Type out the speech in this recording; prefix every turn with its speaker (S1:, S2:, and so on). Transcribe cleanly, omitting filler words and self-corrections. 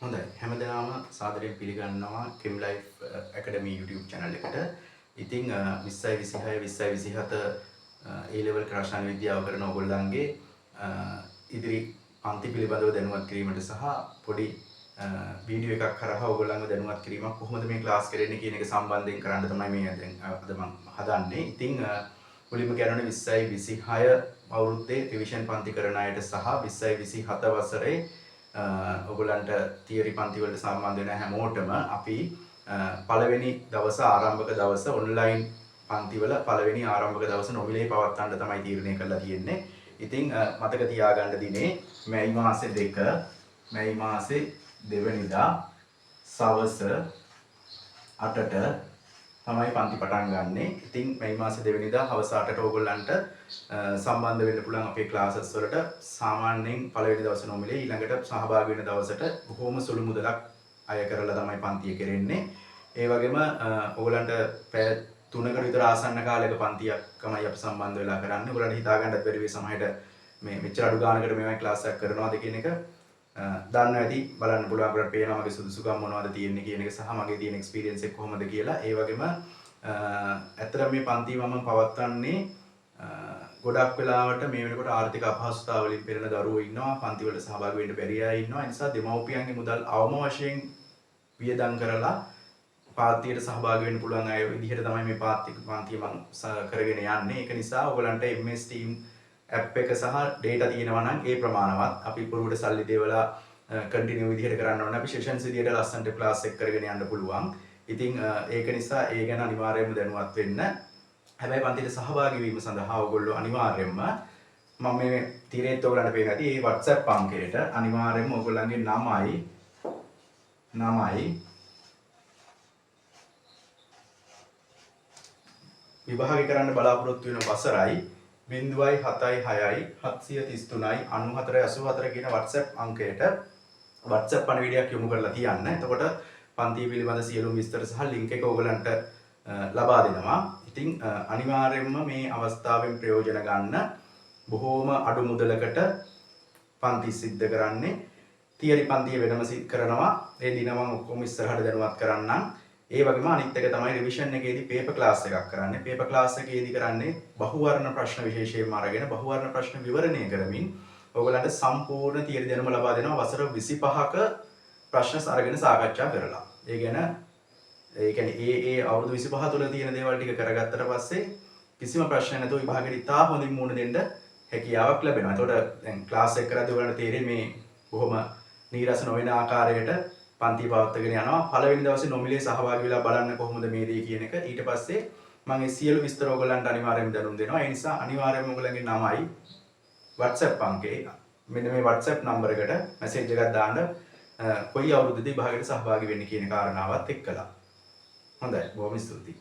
S1: හොඳයි හැමදෙනාම සාදරයෙන් පිළිගන්නවා Kim Life Academy YouTube channel එකට. ඉතින් 20යි 26 20යි 27 A level රසායන විද්‍යාව කරන ඔයගොල්ලන්ගේ ඉදිරි පන්ති පිළිබඳව දැනුවත් කිරීමට සහ පොඩි වීඩියෝ එකක් කරහා ඔයගොල්ලන්ව දැනුවත් කිරීමක් කොහොමද මේ ක්ලාස් කරන්නේ කියන එක සම්බන්ධයෙන් කරන්න තමයි මේ දැන් අද මම හදන්නේ. ඉතින් මුලින්ම කියනවනේ 20යි 26 අවුරුද්දේ රිවිෂන් පන්ති කරන අයට සහ 20යි 27 වසරේ ඔයගොල්ලන්ට තියරි පන්ති වලට සම්බන්ධ වෙන හැමෝටම අපි පළවෙනි දවස ආරම්භක දවස ඔන්ලයින් පන්ති වල පළවෙනි ආරම්භක දවස නොමිලේ පවත්වන්න තමයි තීරණය කරලා තියෙන්නේ. ඉතින් මතක තියාගන්න දිනේ මැයි මාසේ 2 මැයි මාසේ 2 වෙනිදා සවස 8ට තමයි පන්ති පටන් ගන්නෙ. ඉතින් මැයි මාසේ 2 වෙනිදා හවස 8ට ඕගොල්ලන්ට සම්බන්ධ වෙන්න පුළුවන් අපේ ක්ලාසස් වලට. සාමාන්‍යයෙන් පළවෙනි දවසේ නොමිලේ ඊළඟට සහභාගී වෙන දවසට බොහොම සුළු මුදලක් අය කරලා තමයි පන්තිය කෙරෙන්නේ. ඒ වගේම ඕගොල්ලන්ට පැය 3කට විතර ආසන්න කාලයක පන්තියක් තමයි අපි සම්බන්ධ වෙලා කරන්නේ. ඕගොල්ලන්ට හිතා ගන්නත් බැරි වෙයි සමහරට මේ මෙච්චර අඩු ගානකට මේ වගේ ක්ලාස් එකක් කරනවාද කියන එක. දන්නවා ඇති බලන්න පුළුවන් අපිට පේනවා මගේ සුදුසුකම් මොනවද තියෙන්නේ කියන එක සහ මගේ තියෙන එක්ස්පීරියන්ස් එක කොහොමද කියලා. ඒ වගේම ඇත්තටම මේ පන්ති මම පවත්වන්නේ ගොඩක් වෙලාවට මේ වෙනකොට ආර්ථික අපහසුතාව වලින් පෙළෙන දරුවෝ ඉන්නවා. පන්ති වලට සහභාගී වෙන්න බැරි අය ඉන්නවා. ඒ නිසා දෙමව්පියන්ගේ මුදල් අවම වශයෙන් වියදම් කරලා පාත්තියට සහභාගී වෙන්න පුළුවන් අය විදිහට තමයි මේ පන්තිය මම කරගෙන යන්නේ. ඒක නිසා ඔයගලන්ට MS Team app එක සහ data තියෙනවා නම් ඒ ප්‍රමාණවත් අපි පොරුවට සල්ලි දෙවලා කන්ටිනියු විදිහට කරන්න ඕනේ. අපි සෙෂන්ස් විදිහට ලස්සනට ක්ලාස් එක කරගෙන යන්න පුළුවන්. ඉතින් ඒක නිසා ඒ ගැන අනිවාර්යයෙන්ම දැනුවත් වෙන්න. හැබැයි පන්තියට සහභාගී වීම සඳහා ඔයගොල්ලෝ අනිවාර්යයෙන්ම මම මේ තීරේත් ඔයගලන්ට පේන ඇති මේ WhatsApp අංකයට අනිවාර්යයෙන්ම ඔයගොල්ලන්ගේ නමයි විභාගය කරන්න බලාපොරොත්තු වෙන වසරයි 0.76යි 733යි 9484 කියන WhatsApp අංකයට WhatsApp පණිවිඩයක් යොමු කරලා තියන්න. එතකොට පන්තිය පිළිබඳ සියලුම විස්තර සහ ලින්ක් එක ඔයගලන්ට ලබා දෙනවා. ඉතින් අනිවාර්යයෙන්ම මේ අවස්ථාවෙන් ප්‍රයෝජන ගන්න. බොහෝම අඩු මුදලකට පන්ති සිද්ධ කරන්නේ. තියරි පන්තිය වෙනම කරනවා. ඒ දින මම ඔක්කොම ඉස්සරහට දැනුවත් කරන්නම්. ඒ වගේම අනිත් එක තමයි රිවිෂන් එකේදී පේපර් ක්ලාස් එකක් කරන්නේ. පේපර් ක්ලාස් එකේදී කරන්නේ බහුවර්ණ ප්‍රශ්න විශේෂයෙන්ම අරගෙන බහුවර්ණ ප්‍රශ්න විවරණය කරමින් ඔයගලන්ට සම්පූර්ණ තියරි දැනුම ලබා දෙනවා. වසර 25ක ප්‍රශ්න අරගෙන සාකච්ඡා කරලා. ඒ කියන්නේ ඒ අවුරුදු 25 තුළ තියෙන දේවල් ටික කරගත්තට පස්සේ කිසිම ප්‍රශ්නයක් නැතුව විභාගෙට ඉතා හොඳින් මුහුණ දෙන්න හැකියාවක් ලැබෙනවා. එතකොට දැන් ක්ලාස් එක කරද්දී ඔයගලන්ට තේරෙන්නේ මේ බොහොම නීරස නොවන ආකාරයට පන්ති පවත්වාගෙන යනවා. පළවෙනි දවසේ නොමිලේ සහභාගී වෙලා බලන්න කොහොමද මේ දේ කියන එක. ඊට පස්සේ මම ඒ සියලු විස්තර ඔයගලන්ට අනිවාර්යයෙන්ම දැනුම් දෙනවා. ඒ නිසා අනිවාර්යයෙන්ම ඔයගලගේ නමයි WhatsApp අංකේ මෙන්න මේ WhatsApp නම්බර එකට මැසේජ් එකක් දාන්න කොයි අවුරුද්දේදී විභාගයට සහභාගී වෙන්න කියන කාරණාවත් එක්කලා. හොඳයි බොහොම ස්තුතියි.